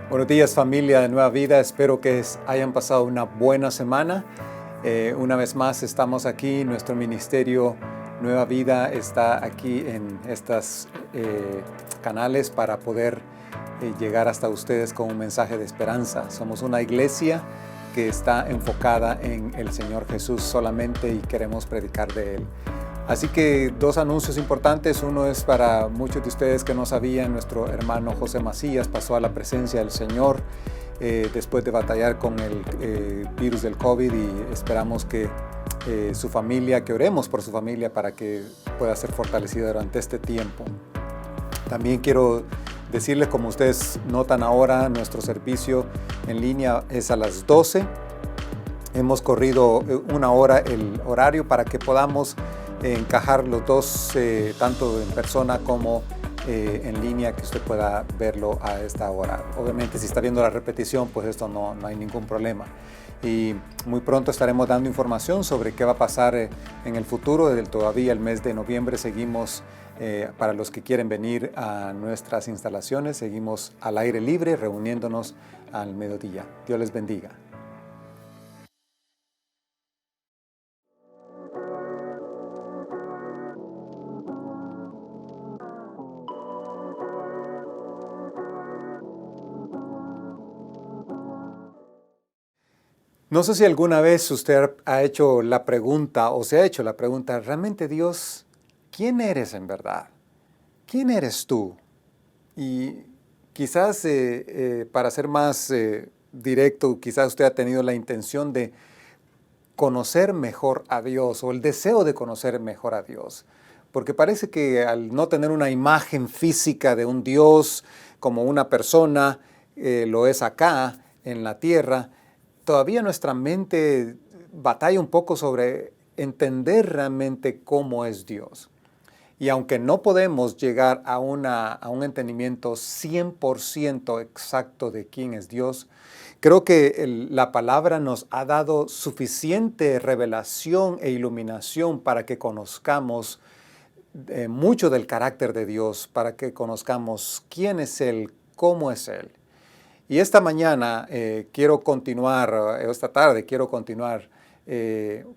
Buenos días, familia de Nueva Vida. Espero que hayan pasado una buena semana. Una vez más estamos aquí. Nuestro ministerio Nueva Vida está aquí en estos canales para poder llegar hasta ustedes con un mensaje de esperanza. Somos una iglesia que está enfocada en el Señor Jesús solamente y queremos predicar de Él. Así que dos anuncios importantes. Uno es para muchos de ustedes que no sabían, nuestro hermano José Macías pasó a la presencia del Señor después de batallar con el virus del COVID, y esperamos que su familia, que oremos por su familia para que pueda ser fortalecida durante este tiempo. También quiero decirles, como ustedes notan ahora, nuestro servicio en línea es a las 12. Hemos corrido una hora el horario para que podamos encajar los dos, tanto en persona como en línea, que usted pueda verlo a esta hora. Obviamente, si está viendo la repetición, pues esto no hay ningún problema. Y muy pronto estaremos dando información sobre qué va a pasar en el futuro. Desde todavía el mes de noviembre seguimos, para los que quieren venir a nuestras instalaciones, seguimos al aire libre, reuniéndonos al mediodía. Dios les bendiga. No sé si alguna vez usted ha hecho la pregunta, o se ha hecho la pregunta: ¿realmente, Dios, quién eres en verdad? ¿Quién eres tú? Y quizás, para ser más directo, quizás usted ha tenido la intención de conocer mejor a Dios, o el deseo de conocer mejor a Dios. Porque parece que al no tener una imagen física de un Dios como una persona, lo es acá en la tierra, todavía nuestra mente batalla un poco sobre entender realmente cómo es Dios. Y aunque no podemos llegar a un entendimiento 100% exacto de quién es Dios, creo que la palabra nos ha dado suficiente revelación e iluminación para que conozcamos mucho del carácter de Dios, para que conozcamos quién es Él, cómo es Él. Y esta mañana quiero continuar, esta tarde quiero continuar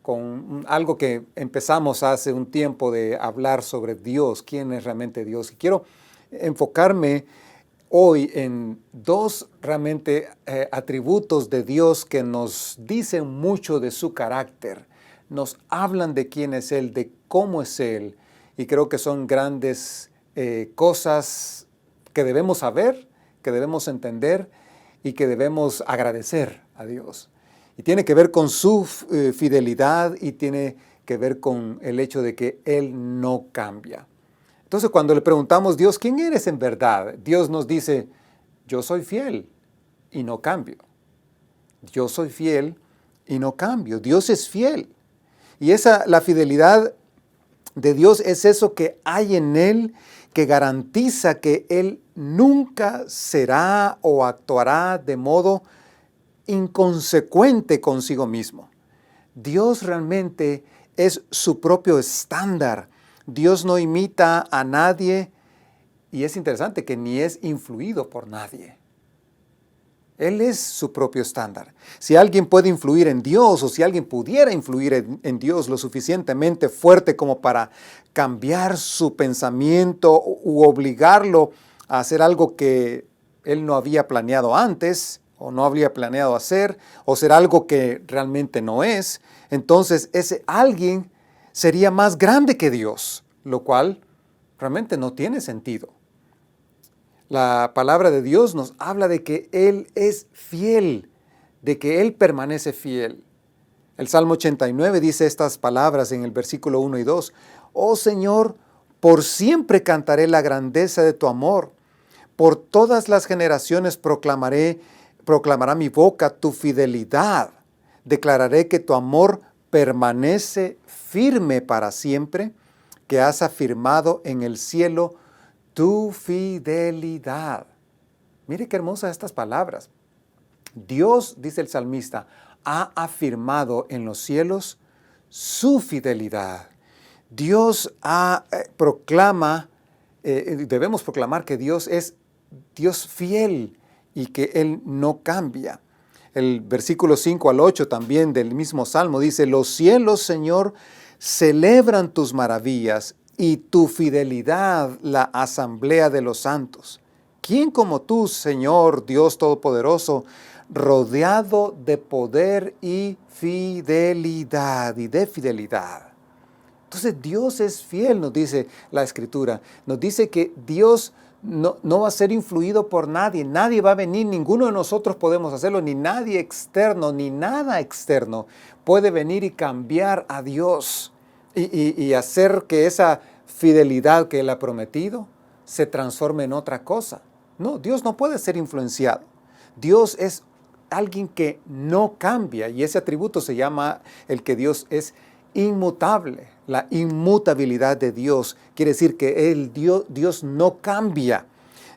con algo que empezamos hace un tiempo, de hablar sobre Dios, quién es realmente Dios. Y quiero enfocarme hoy en dos realmente atributos de Dios que nos dicen mucho de su carácter, nos hablan de quién es Él, de cómo es Él, y creo que son grandes cosas que debemos saber, que debemos entender y que debemos agradecer a Dios. Y tiene que ver con su fidelidad, y tiene que ver con el hecho de que Él no cambia. Entonces, cuando le preguntamos: Dios, ¿quién eres en verdad?, Dios nos dice: yo soy fiel y no cambio. Yo soy fiel y no cambio. Dios es fiel. Y la fidelidad de Dios es eso que hay en Él, que garantiza que Él nunca será o actuará de modo inconsecuente consigo mismo. Dios realmente es su propio estándar. Dios no imita a nadie, y es interesante que ni es influido por nadie. Él es su propio estándar. Si alguien puede influir en Dios, o si alguien pudiera influir en Dios lo suficientemente fuerte como para cambiar su pensamiento u obligarlo a hacer algo que él no había planeado antes, o no había planeado hacer, o ser algo que realmente no es, entonces ese alguien sería más grande que Dios, lo cual realmente no tiene sentido. La palabra de Dios nos habla de que Él es fiel, de que Él permanece fiel. El Salmo 89 dice estas palabras en el versículo 1 y 2. Oh Señor, por siempre cantaré la grandeza de tu amor. Por todas las generaciones proclamará mi boca tu fidelidad. Declararé que tu amor permanece firme para siempre, que has afirmado en el cielo tu fidelidad. Mire qué hermosas estas palabras. Dios, dice el salmista, ha afirmado en los cielos su fidelidad. Dios proclama, debemos proclamar que Dios es Dios fiel, y que Él no cambia. El versículo 5 al 8 también del mismo Salmo dice, los cielos, Señor, celebran tus maravillas y tu fidelidad la asamblea de los santos. ¿Quién como tú, Señor, Dios Todopoderoso, rodeado de poder y fidelidad y de fidelidad? Entonces Dios es fiel, nos dice la Escritura. Nos dice que Dios no va a ser influido por nadie. Nadie va a venir, ninguno de nosotros podemos hacerlo, ni nadie externo, ni nada externo puede venir y cambiar a Dios y hacer que esa fidelidad que Él ha prometido se transforme en otra cosa. No, Dios no puede ser influenciado. Dios es alguien que no cambia y ese atributo se llama el que Dios es inmutable. La inmutabilidad de Dios quiere decir que Dios no cambia.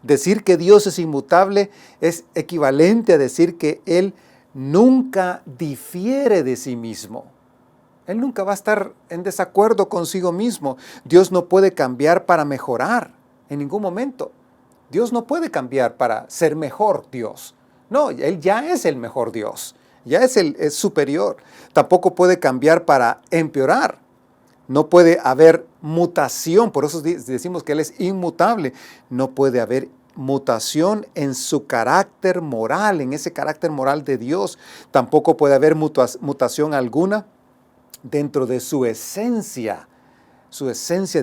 Decir que Dios es inmutable es equivalente a decir que Él nunca difiere de sí mismo. Él nunca va a estar en desacuerdo consigo mismo. Dios no puede cambiar para mejorar en ningún momento. Dios no puede cambiar para ser mejor Dios. No, Él ya es el mejor Dios. Ya es superior. Tampoco puede cambiar para empeorar. No puede haber mutación. Por eso decimos que Él es inmutable. No puede haber mutación en su carácter moral, en ese carácter moral de Dios. Tampoco puede haber mutación alguna dentro de su esencia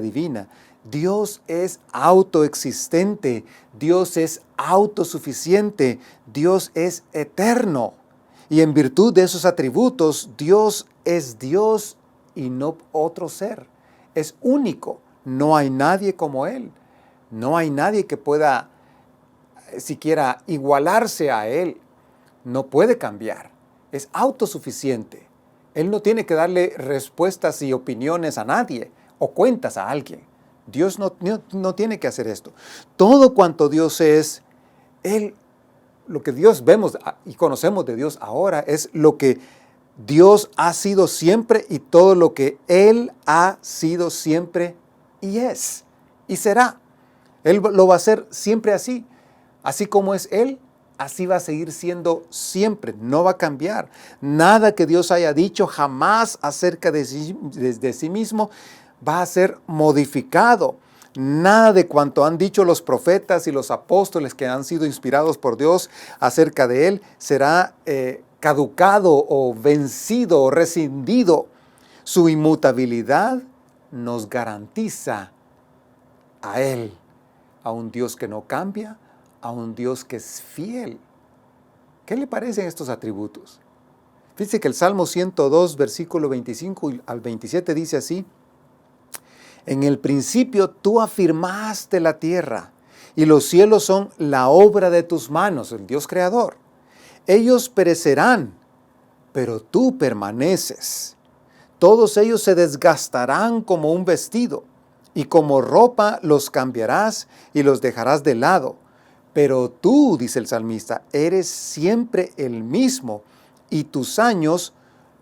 divina. Dios es autoexistente, Dios es autosuficiente, Dios es eterno. Y en virtud de esos atributos, Dios es Dios y no otro ser. Es único, no hay nadie como Él. No hay nadie que pueda siquiera igualarse a Él. No puede cambiar, es autosuficiente. Él no tiene que darle respuestas y opiniones a nadie o cuentas a alguien. Dios no tiene que hacer esto. Todo cuanto Dios es, lo que Dios vemos y conocemos de Dios ahora es lo que Dios ha sido siempre y todo lo que Él ha sido siempre y es y será. Él lo va a hacer siempre así. Así como es Él, así va a seguir siendo siempre, no va a cambiar. Nada que Dios haya dicho jamás acerca de sí mismo va a ser modificado. Nada de cuanto han dicho los profetas y los apóstoles que han sido inspirados por Dios acerca de Él será caducado o vencido o rescindido. Su inmutabilidad nos garantiza a Él, a un Dios que no cambia, a un Dios que es fiel. ¿Qué le parecen estos atributos? Fíjense que el Salmo 102, versículo 25 al 27 dice así: en el principio tú afirmaste la tierra, y los cielos son la obra de tus manos, el Dios creador. Ellos perecerán, pero tú permaneces. Todos ellos se desgastarán como un vestido, y como ropa los cambiarás y los dejarás de lado. Pero tú, dice el salmista, eres siempre el mismo, y tus años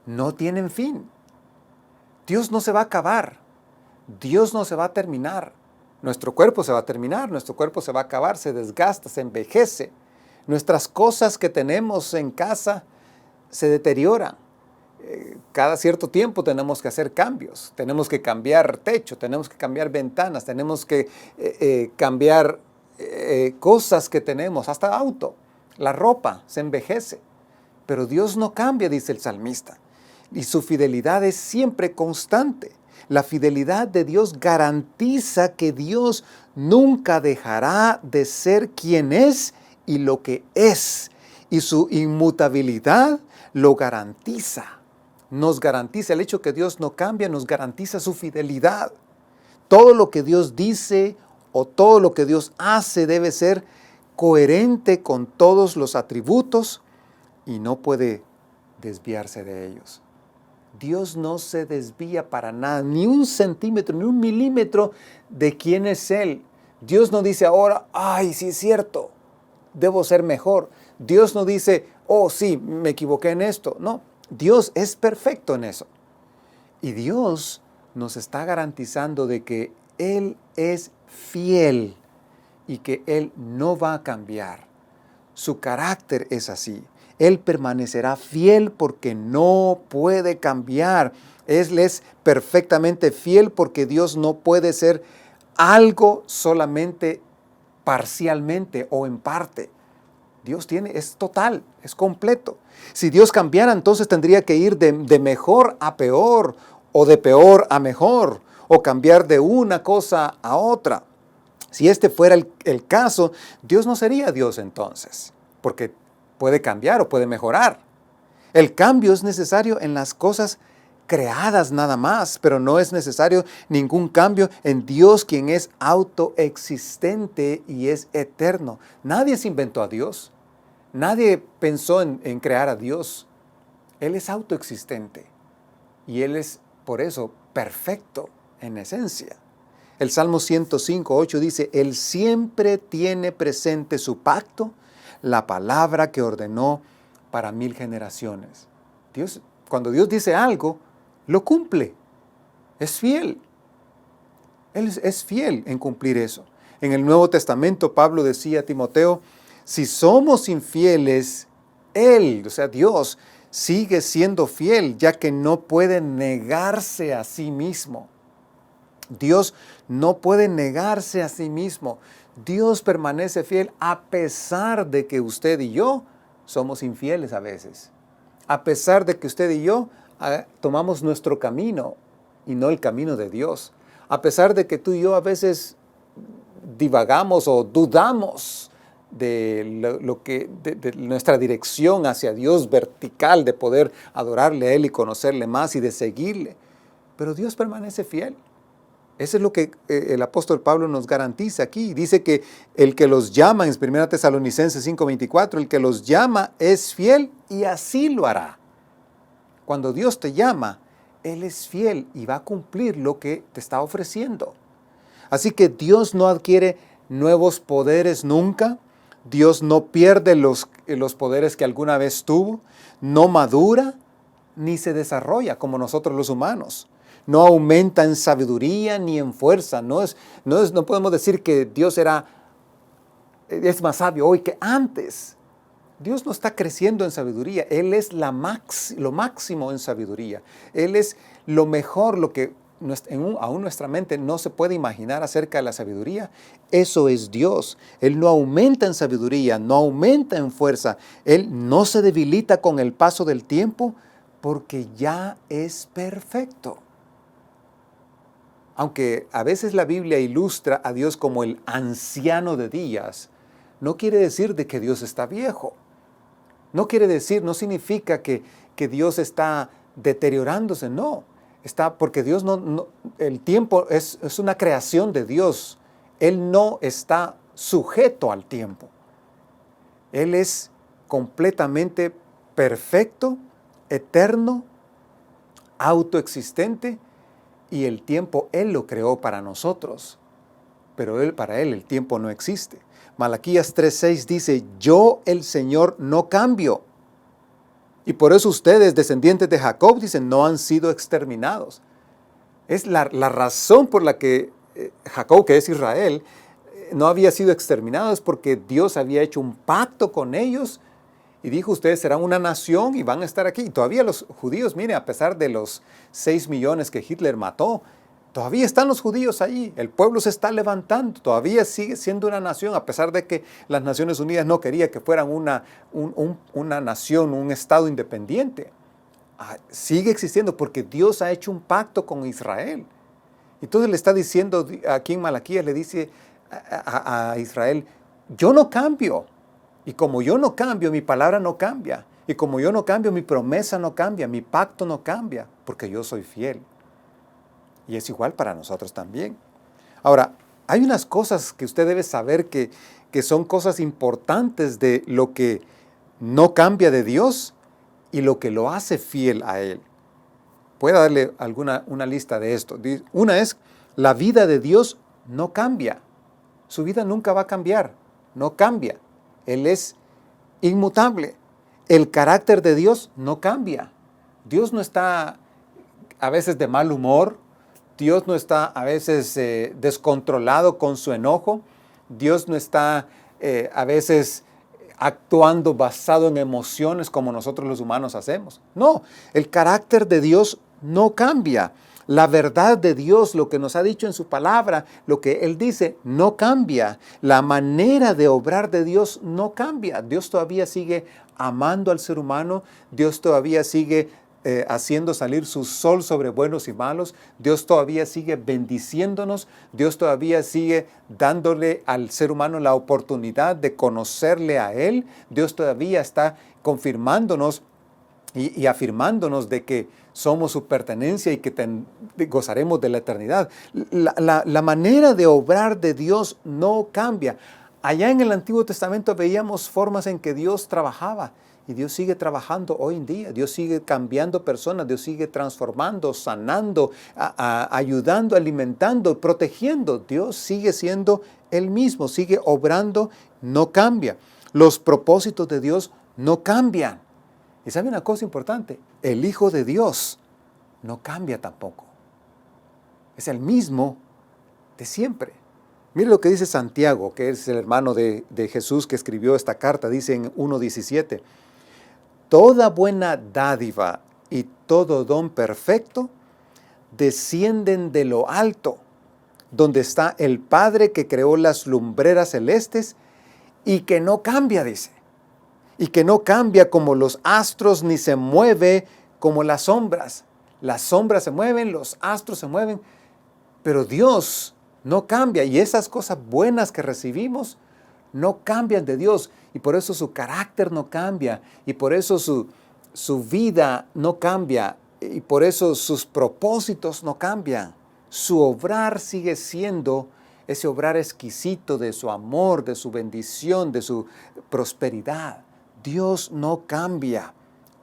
no tienen fin. Dios no se va a acabar. Dios no se va a terminar. Nuestro cuerpo se va a terminar, nuestro cuerpo se va a acabar, se desgasta, se envejece. Nuestras cosas que tenemos en casa se deterioran. Cada cierto tiempo tenemos que hacer cambios. Tenemos que cambiar techo, tenemos que cambiar ventanas, tenemos que cambiar cosas que tenemos, hasta auto. La ropa se envejece. Pero Dios no cambia, dice el salmista. Y su fidelidad es siempre constante. La fidelidad de Dios garantiza que Dios nunca dejará de ser quien es y lo que es. Y su inmutabilidad lo garantiza. Nos garantiza, el hecho que Dios no cambia, nos garantiza su fidelidad. Todo lo que Dios dice o todo lo que Dios hace debe ser coherente con todos los atributos y no puede desviarse de ellos. Dios no se desvía para nada, ni un centímetro, ni un milímetro de quién es Él. Dios no dice ahora, ay, sí es cierto, debo ser mejor. Dios no dice, oh, sí, me equivoqué en esto. No, Dios es perfecto en eso. Y Dios nos está garantizando de que Él es fiel y que Él no va a cambiar. Su carácter es así. Él permanecerá fiel porque no puede cambiar. Él es perfectamente fiel porque Dios no puede ser algo solamente parcialmente o en parte. Dios es total, es completo. Si Dios cambiara, entonces tendría que ir de mejor a peor, o de peor a mejor, o cambiar de una cosa a otra. Si este fuera el caso, Dios no sería Dios entonces, porque puede cambiar o puede mejorar. El cambio es necesario en las cosas creadas nada más, pero no es necesario ningún cambio en Dios, quien es autoexistente y es eterno. Nadie se inventó a Dios. Nadie pensó en crear a Dios. Él es autoexistente y Él es, por eso, perfecto en esencia. El Salmo 105:8 dice, Él siempre tiene presente su pacto, la palabra que ordenó para 1000 generaciones. Cuando Dios dice algo, lo cumple. Es fiel. Él es fiel en cumplir eso. En el Nuevo Testamento, Pablo decía a Timoteo, si somos infieles, Él, o sea, Dios, sigue siendo fiel, ya que no puede negarse a sí mismo. Dios no puede negarse a sí mismo. Dios permanece fiel a pesar de que usted y yo somos infieles a veces. A pesar de que usted y yo tomamos nuestro camino y no el camino de Dios. A pesar de que tú y yo a veces divagamos o dudamos de nuestra dirección hacia Dios vertical, de poder adorarle a Él y conocerle más y de seguirle. Pero Dios permanece fiel. Eso es lo que el apóstol Pablo nos garantiza aquí. Dice que el que los llama, en 1 Tesalonicenses 5:24, el que los llama es fiel y así lo hará. Cuando Dios te llama, Él es fiel y va a cumplir lo que te está ofreciendo. Así que Dios no adquiere nuevos poderes nunca. Dios no pierde los poderes que alguna vez tuvo. No madura ni se desarrolla como nosotros los humanos. No aumenta en sabiduría ni en fuerza. No podemos decir que Dios es más sabio hoy que antes. Dios no está creciendo en sabiduría. Él es lo máximo en sabiduría. Él es lo mejor, lo que aún nuestra mente no se puede imaginar acerca de la sabiduría. Eso es Dios. Él no aumenta en sabiduría, no aumenta en fuerza. Él no se debilita con el paso del tiempo porque ya es perfecto. Aunque a veces la Biblia ilustra a Dios como el anciano de días, no quiere decir de que Dios está viejo. No significa que Dios está deteriorándose, no. Porque Dios el tiempo es una creación de Dios. Él no está sujeto al tiempo. Él es completamente perfecto, eterno, autoexistente, y el tiempo Él lo creó para nosotros, pero para Él el tiempo no existe. Malaquías 3:6 dice, yo el Señor no cambio. Y por eso ustedes, descendientes de Jacob, dicen, no han sido exterminados. Es la razón por la que Jacob, que es Israel, no había sido exterminado, es porque Dios había hecho un pacto con ellos y dijo, ustedes serán una nación y van a estar aquí. Y todavía los judíos, mire, a pesar de los 6 millones que Hitler mató, todavía están los judíos allí. El pueblo se está levantando, todavía sigue siendo una nación, a pesar de que las Naciones Unidas no quería que fueran una nación, un estado independiente. Sigue existiendo porque Dios ha hecho un pacto con Israel. Entonces le está diciendo aquí en Malaquías, le dice a Israel, yo no cambio. Y como yo no cambio, mi palabra no cambia. Y como yo no cambio, mi promesa no cambia, mi pacto no cambia, porque yo soy fiel. Y es igual para nosotros también. Ahora, hay unas cosas que usted debe saber que son cosas importantes de lo que no cambia de Dios y lo que lo hace fiel a Él. Puedo darle una lista de esto. Una es, la vida de Dios no cambia. Su vida nunca va a cambiar, no cambia. Él es inmutable. El carácter de Dios no cambia. Dios no está a veces de mal humor. Dios no está a veces descontrolado con su enojo. Dios no está a veces actuando basado en emociones como nosotros los humanos hacemos. No, el carácter de Dios no cambia. La verdad de Dios, lo que nos ha dicho en su palabra, lo que Él dice, no cambia. La manera de obrar de Dios no cambia. Dios todavía sigue amando al ser humano. Dios todavía sigue haciendo salir su sol sobre buenos y malos. Dios todavía sigue bendiciéndonos. Dios todavía sigue dándole al ser humano la oportunidad de conocerle a Él. Dios todavía está confirmándonos y afirmándonos de que somos su pertenencia y que gozaremos de la eternidad. La manera de obrar de Dios no cambia. Allá en el Antiguo Testamento veíamos formas en que Dios trabajaba y Dios sigue trabajando hoy en día. Dios sigue cambiando personas, Dios sigue transformando, sanando, ayudando, alimentando, protegiendo. Dios sigue siendo el mismo, sigue obrando, no cambia. Los propósitos de Dios no cambian. Y sabe una cosa importante, el Hijo de Dios no cambia tampoco. Es el mismo de siempre. Mire lo que dice Santiago, que es el hermano de Jesús que escribió esta carta, dice en 1:17, toda buena dádiva y todo don perfecto descienden de lo alto, donde está el Padre que creó las lumbreras celestes y que no cambia, dice. Y que no cambia como los astros ni se mueve como las sombras. Las sombras se mueven, los astros se mueven, pero Dios no cambia y esas cosas buenas que recibimos no cambian de Dios y por eso su carácter no cambia y por eso su vida no cambia y por eso sus propósitos no cambian. Su obrar sigue siendo ese obrar exquisito de su amor, de su bendición, de su prosperidad. Dios no cambia.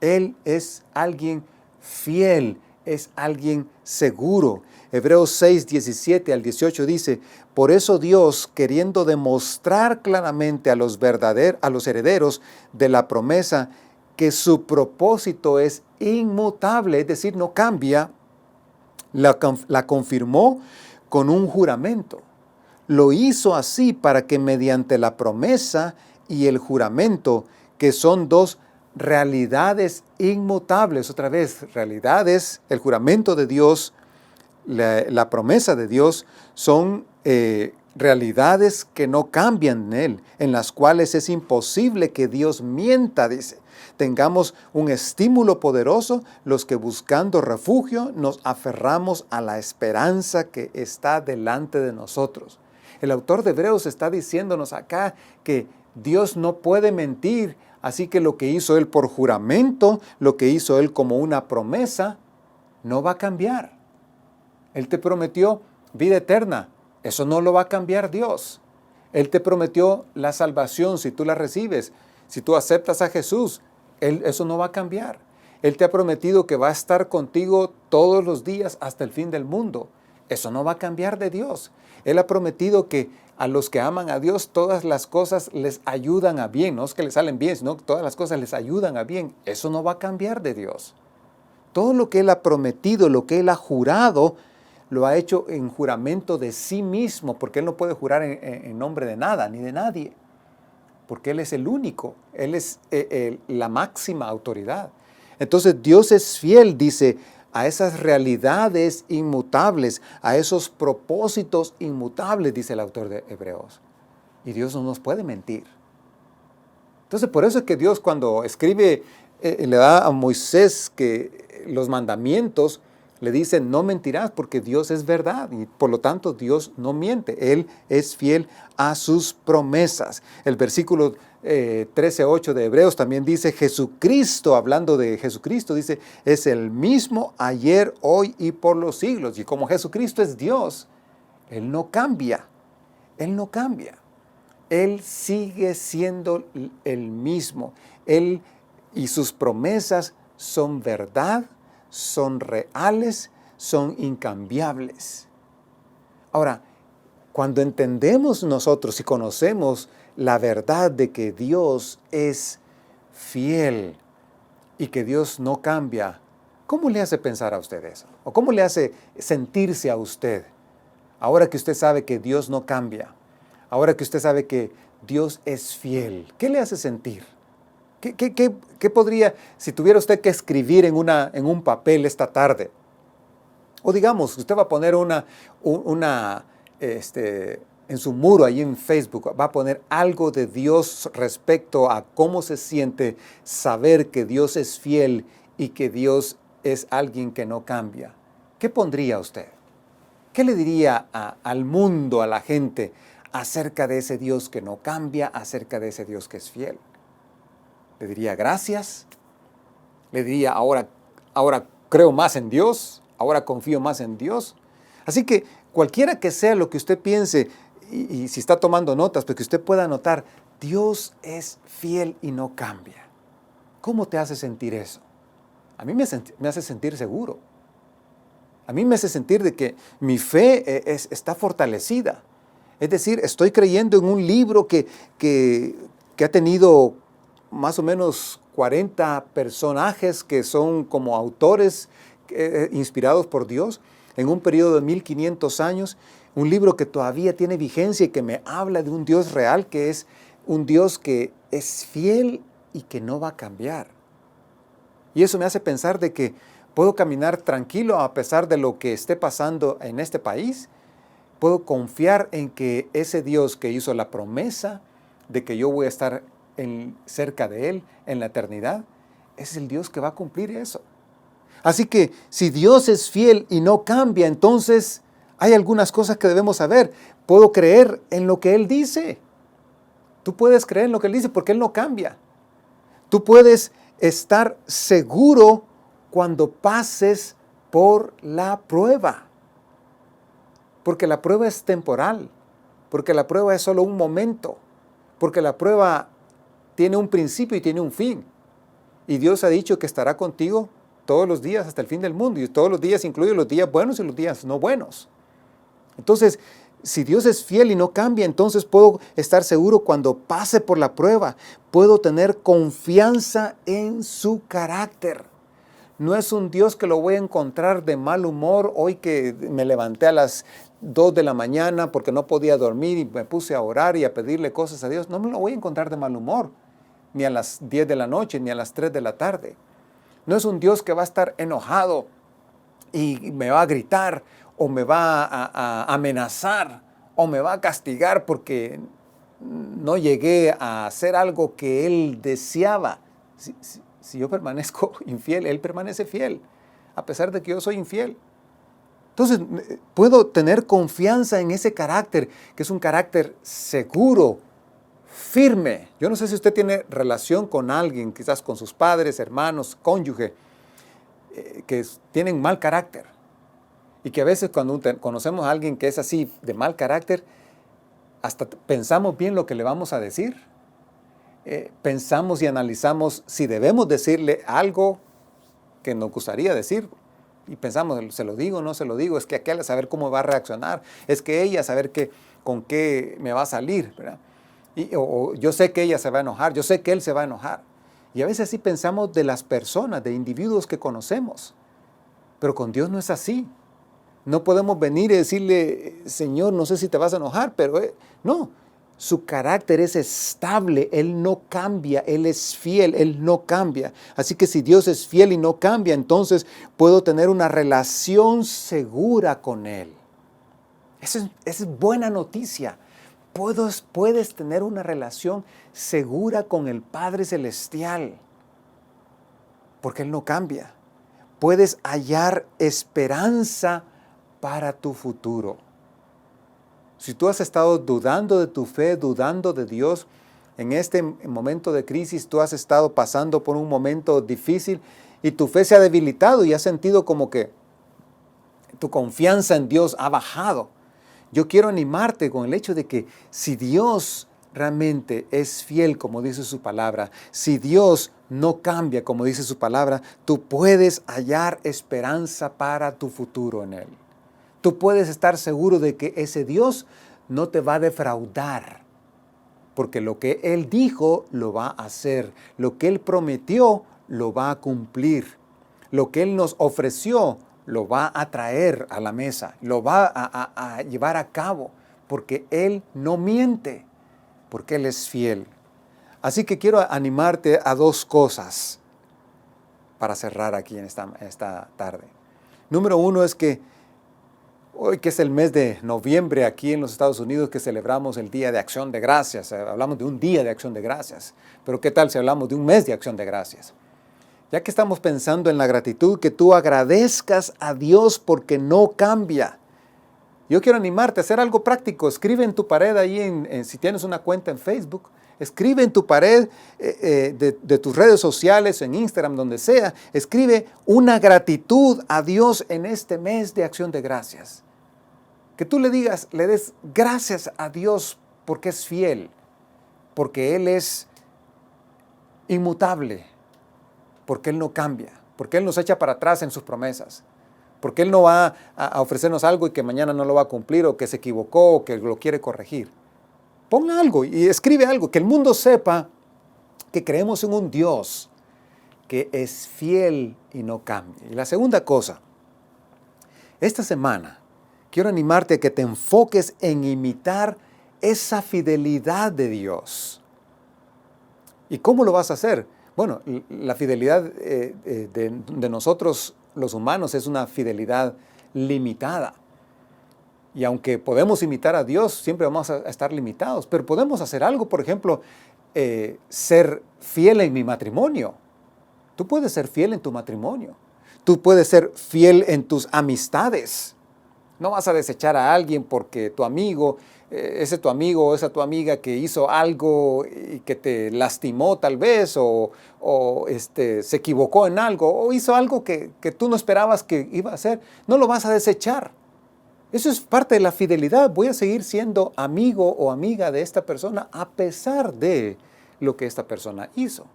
Él es alguien fiel, es alguien seguro. Hebreos 6:17 al 18 dice, por eso Dios, queriendo demostrar claramente a los herederos de la promesa que su propósito es inmutable, es decir, no cambia, la confirmó con un juramento. Lo hizo así para que mediante la promesa y el juramento, que son dos realidades inmutables, otra vez, realidades, el juramento de Dios, la promesa de Dios, son realidades que no cambian en Él, en las cuales es imposible que Dios mienta, dice. Tengamos un estímulo poderoso, los que buscando refugio nos aferramos a la esperanza que está delante de nosotros. El autor de Hebreos está diciéndonos acá que Dios no puede mentir, así que lo que hizo Él por juramento, lo que hizo Él como una promesa, no va a cambiar. Él te prometió vida eterna, eso no lo va a cambiar Dios. Él te prometió la salvación si tú la recibes, si tú aceptas a Jesús, eso no va a cambiar. Él te ha prometido que va a estar contigo todos los días hasta el fin del mundo. Eso no va a cambiar de Dios. Él ha prometido que a los que aman a Dios todas las cosas les ayudan a bien. No es que les salen bien, sino que todas las cosas les ayudan a bien. Eso no va a cambiar de Dios. Todo lo que Él ha prometido, lo que Él ha jurado, lo ha hecho en juramento de sí mismo, porque Él no puede jurar en nombre de nada ni de nadie, porque Él es el único, Él es la máxima autoridad. Entonces Dios es fiel, dice, a esas realidades inmutables, a esos propósitos inmutables, dice el autor de Hebreos. Y Dios no nos puede mentir. Entonces por eso es que Dios cuando escribe, le da a Moisés que los mandamientos, le dice no mentirás porque Dios es verdad y por lo tanto Dios no miente. Él es fiel a sus promesas. El versículo 13:8 de Hebreos también dice Jesucristo, hablando de Jesucristo, dice es el mismo ayer, hoy y por los siglos. Y como Jesucristo es Dios, Él no cambia. Él no cambia. Él sigue siendo el mismo. Él y sus promesas son verdad, son reales, son incambiables. Ahora, cuando entendemos nosotros y conocemos la verdad de que Dios es fiel y que Dios no cambia, ¿cómo le hace pensar a usted eso? ¿O cómo le hace sentirse a usted? Ahora que usted sabe que Dios no cambia, ahora que usted sabe que Dios es fiel, ¿qué le hace sentir? ¿Qué podría, si tuviera usted que escribir en un papel esta tarde? O digamos, usted va a poner en su muro ahí en Facebook, va a poner algo de Dios respecto a cómo se siente saber que Dios es fiel y que Dios es alguien que no cambia. ¿Qué pondría usted? ¿Qué le diría al mundo, a la gente, acerca de ese Dios que no cambia, acerca de ese Dios que es fiel? ¿Le diría gracias? ¿Le diría ahora creo más en Dios? ¿Ahora confío más en Dios? Así que cualquiera que sea lo que usted piense, y si está tomando notas, pues que usted pueda notar, Dios es fiel y no cambia. ¿Cómo te hace sentir eso? A mí me hace sentir seguro. A mí me hace sentir de que mi fe está fortalecida. Es decir, estoy creyendo en un libro que ha tenido más o menos 40 personajes que son como autores inspirados por Dios en un periodo de 1500 años. Un libro que todavía tiene vigencia y que me habla de un Dios real, que es un Dios que es fiel y que no va a cambiar. Y eso me hace pensar de que puedo caminar tranquilo a pesar de lo que esté pasando en este país. Puedo confiar en que ese Dios que hizo la promesa de que yo voy a estar cerca de Él en la eternidad, es el Dios que va a cumplir eso. Así que si Dios es fiel y no cambia, entonces hay algunas cosas que debemos saber. Puedo creer en lo que Él dice. Tú puedes creer en lo que Él dice porque Él no cambia. Tú puedes estar seguro cuando pases por la prueba. Porque la prueba es temporal. Porque la prueba es solo un momento. Porque la prueba tiene un principio y tiene un fin. Y Dios ha dicho que estará contigo todos los días hasta el fin del mundo. Y todos los días incluye los días buenos y los días no buenos. Entonces, si Dios es fiel y no cambia, entonces puedo estar seguro cuando pase por la prueba. Puedo tener confianza en su carácter. No es un Dios que lo voy a encontrar de mal humor hoy que me levanté a las 2 de la mañana porque no podía dormir y me puse a orar y a pedirle cosas a Dios. No me lo voy a encontrar de mal humor, ni a las 10 de la noche, ni a las 3 de la tarde. No es un Dios que va a estar enojado y me va a gritar o me va a amenazar o me va a castigar porque no llegué a hacer algo que Él deseaba. Si yo permanezco infiel, Él permanece fiel, a pesar de que yo soy infiel. Entonces, puedo tener confianza en ese carácter, que es un carácter seguro, firme. Yo no sé si usted tiene relación con alguien, quizás con sus padres, hermanos, cónyuge, que tienen mal carácter. Y que a veces cuando conocemos a alguien que es así, de mal carácter, hasta pensamos bien lo que le vamos a decir. Pensamos y analizamos si debemos decirle algo que nos gustaría decir. Y pensamos, ¿se lo digo o no se lo digo? Es que aquel a saber cómo va a reaccionar. Es que ella a saber con qué me va a salir, ¿verdad? O yo sé que ella se va a enojar, yo sé que él se va a enojar. Y a veces así pensamos de las personas, de individuos que conocemos. Pero con Dios no es así. No podemos venir y decirle, Señor, no sé si te vas a enojar, pero no. Su carácter es estable, Él no cambia, Él es fiel, Él no cambia. Así que si Dios es fiel y no cambia, entonces puedo tener una relación segura con Él. Esa es buena noticia. Puedes tener una relación segura con el Padre Celestial, porque Él no cambia. Puedes hallar esperanza para tu futuro. Si tú has estado dudando de tu fe, dudando de Dios, en este momento de crisis tú has estado pasando por un momento difícil y tu fe se ha debilitado y has sentido como que tu confianza en Dios ha bajado. Yo quiero animarte con el hecho de que si Dios realmente es fiel, como dice su palabra, si Dios no cambia, como dice su palabra, tú puedes hallar esperanza para tu futuro en Él. Tú puedes estar seguro de que ese Dios no te va a defraudar, porque lo que Él dijo lo va a hacer, lo que Él prometió lo va a cumplir, lo que Él nos ofreció lo va a traer a la mesa, lo va a llevar a cabo, porque Él no miente, porque Él es fiel. Así que quiero animarte a dos cosas para cerrar aquí en esta tarde. Número uno es que hoy, que es el mes de noviembre aquí en los Estados Unidos, que celebramos el Día de Acción de Gracias. Hablamos de un Día de Acción de Gracias. Pero ¿qué tal si hablamos de un mes de Acción de Gracias? Ya que estamos pensando en la gratitud, que tú agradezcas a Dios porque no cambia. Yo quiero animarte a hacer algo práctico. Escribe en tu pared ahí, si tienes una cuenta en Facebook, escribe en tu pared de tus redes sociales, en Instagram, donde sea, escribe una gratitud a Dios en este mes de Acción de Gracias. Que tú le des gracias a Dios porque es fiel, porque Él es inmutable, porque Él no cambia, porque Él nos echa para atrás en sus promesas, porque Él no va a ofrecernos algo y que mañana no lo va a cumplir, o que se equivocó, o que lo quiere corregir. Pon algo y escribe algo, que el mundo sepa que creemos en un Dios que es fiel y no cambia. Y la segunda cosa, esta semana quiero animarte a que te enfoques en imitar esa fidelidad de Dios. ¿Y cómo lo vas a hacer? Bueno, la fidelidad de nosotros los humanos es una fidelidad limitada. Y aunque podemos imitar a Dios, siempre vamos a estar limitados. Pero podemos hacer algo, por ejemplo, ser fiel en mi matrimonio. Tú puedes ser fiel en tu matrimonio. Tú puedes ser fiel en tus amistades. No vas a desechar a alguien porque tu amigo, ese tu amigo o esa tu amiga que hizo algo y que te lastimó tal vez, o se equivocó en algo, o hizo algo que tú no esperabas que iba a hacer. No lo vas a desechar. Eso es parte de la fidelidad. Voy a seguir siendo amigo o amiga de esta persona a pesar de lo que esta persona hizo.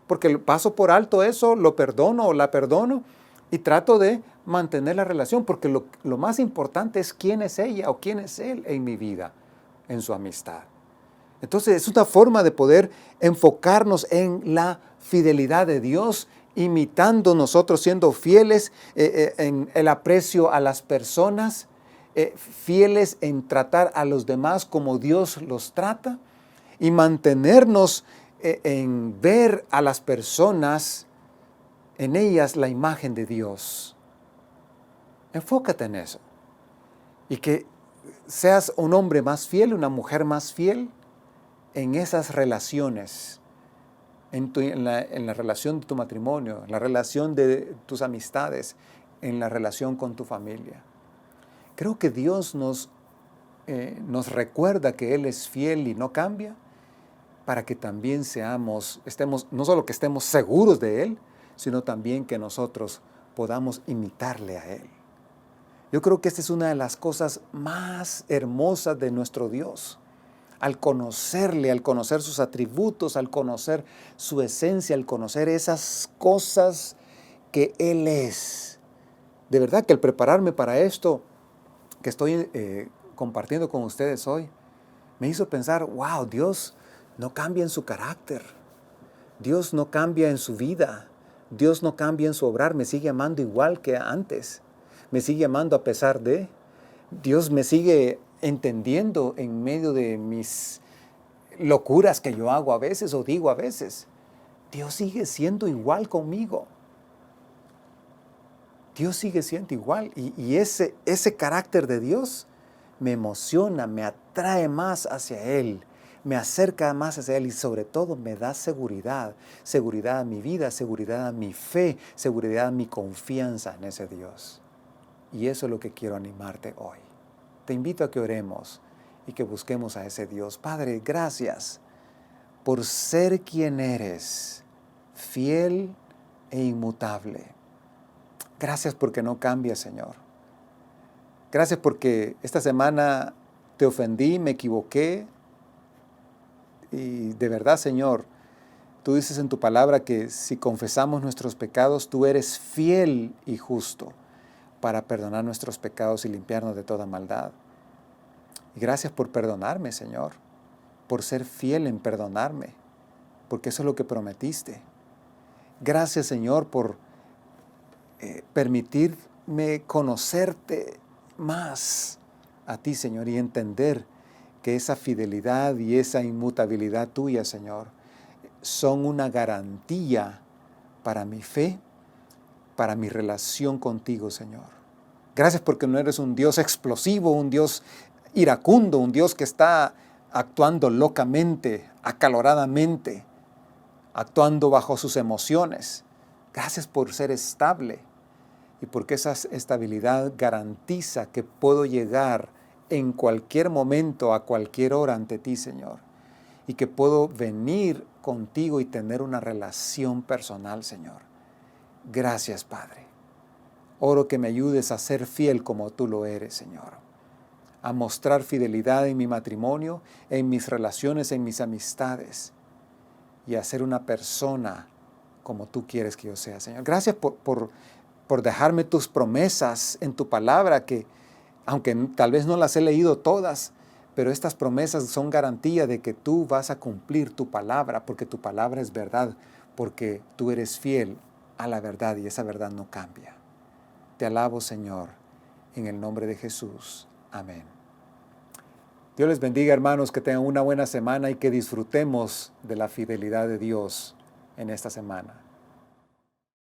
Porque paso por alto eso, lo perdono o la perdono y trato de mantener la relación, porque lo más importante es quién es ella o quién es él en mi vida, en su amistad. Entonces es una forma de poder enfocarnos en la fidelidad de Dios, imitando nosotros, siendo fieles en el aprecio a las personas, fieles en tratar a los demás como Dios los trata, y mantenernos en ver a las personas, en ellas la imagen de Dios. Enfócate en eso. Y que seas un hombre más fiel, una mujer más fiel en esas relaciones, en la relación de tu matrimonio, en la relación de tus amistades, en la relación con tu familia. Creo que Dios nos recuerda que Él es fiel y no cambia, para que también estemos, no solo que estemos seguros de Él, sino también que nosotros podamos imitarle a Él. Yo creo que esta es una de las cosas más hermosas de nuestro Dios. Al conocerle, al conocer sus atributos, al conocer su esencia, al conocer esas cosas que Él es. De verdad que al prepararme para esto que estoy compartiendo con ustedes hoy, me hizo pensar, wow, Dios no cambia en su carácter. Dios no cambia en su vida. Dios no cambia en su obrar. Me sigue amando igual que antes. Me sigue amando a pesar de. Dios me sigue entendiendo en medio de mis locuras que yo hago a veces o digo a veces. Dios sigue siendo igual conmigo. Dios sigue siendo igual. Y ese carácter de Dios me emociona, me atrae más hacia Él, me acerca más hacia Él, y sobre todo me da seguridad. Seguridad a mi vida, seguridad a mi fe, seguridad a mi confianza en ese Dios. Y eso es lo que quiero animarte hoy. Te invito a que oremos y que busquemos a ese Dios. Padre, gracias por ser quien eres, fiel e inmutable. Gracias porque no cambias, Señor. Gracias porque esta semana te ofendí, me equivoqué. Y de verdad, Señor, tú dices en tu palabra que si confesamos nuestros pecados, tú eres fiel y justo para perdonar nuestros pecados y limpiarnos de toda maldad. Y gracias por perdonarme, Señor, por ser fiel en perdonarme, porque eso es lo que prometiste. Gracias, Señor, por permitirme conocerte más a ti, Señor, y entender que esa fidelidad y esa inmutabilidad tuya, Señor, son una garantía para mi fe, para mi relación contigo, Señor. Gracias porque no eres un Dios explosivo, un Dios iracundo, un Dios que está actuando locamente, acaloradamente, actuando bajo sus emociones. Gracias por ser estable y porque esa estabilidad garantiza que puedo llegar en cualquier momento, a cualquier hora ante ti, Señor, y que puedo venir contigo y tener una relación personal, Señor. Gracias, Padre. Oro que me ayudes a ser fiel como tú lo eres, Señor, a mostrar fidelidad en mi matrimonio, en mis relaciones, en mis amistades, y a ser una persona como tú quieres que yo sea, Señor. Gracias por dejarme tus promesas en tu palabra, que aunque tal vez no las he leído todas, pero estas promesas son garantía de que tú vas a cumplir tu palabra, porque tu palabra es verdad, porque tú eres fiel a la verdad y esa verdad no cambia. Te alabo, Señor, en el nombre de Jesús. Amén. Dios les bendiga, hermanos, que tengan una buena semana y que disfrutemos de la fidelidad de Dios en esta semana.